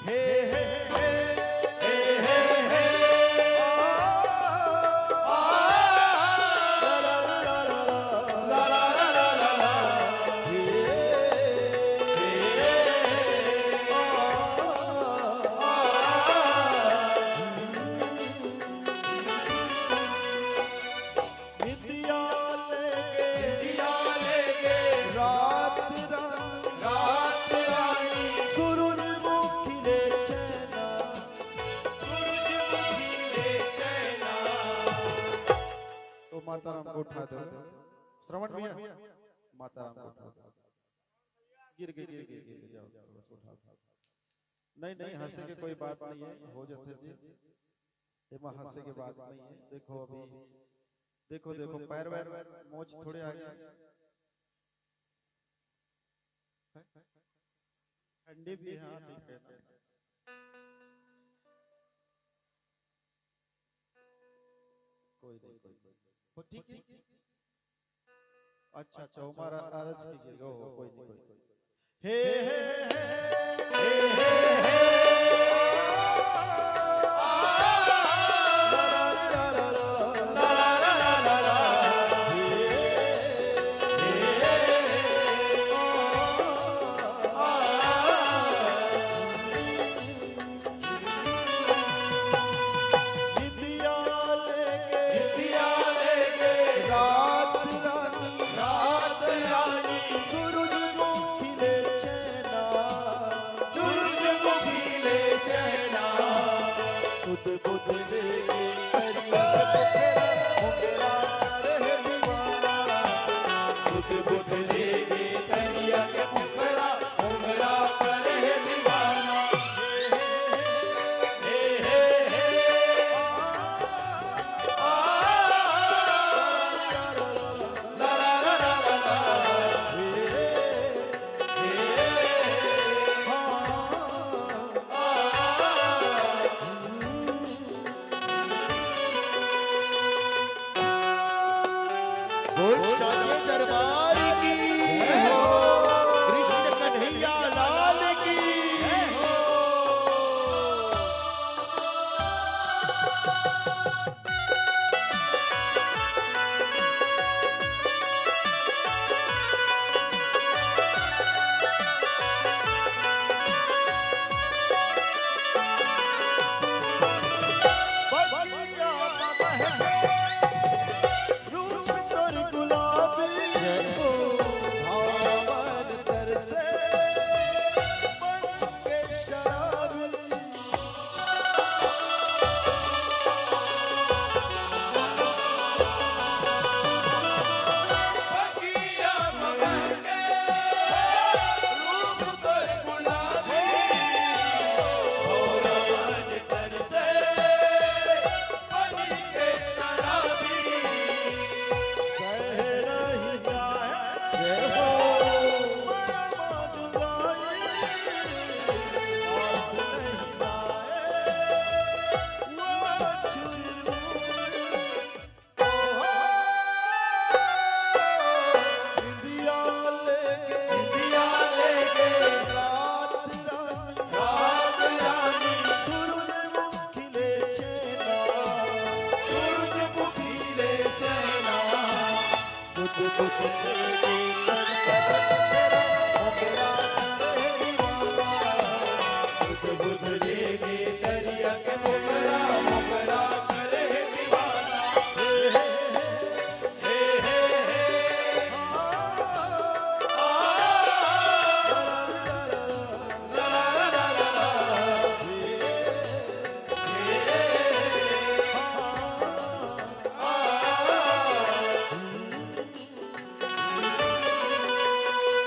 हे हे हे हे हे हे माताराम को उठा दो श्रवण भैया माताराम को उठा दो गिर जाओ उठा नहीं नहीं हंसे की कोई बात नहीं है हो जाते जी एमा हंसे की बात नहीं है देखो अभी देखो देखो पैर वैर मोच थोड़े आगे ठंडी भी है ठीक है कोई नहीं हो ठीक है अच्छा अच्छा हमारा अर्ज कीजिएगा कोई नहीं कोई हे हे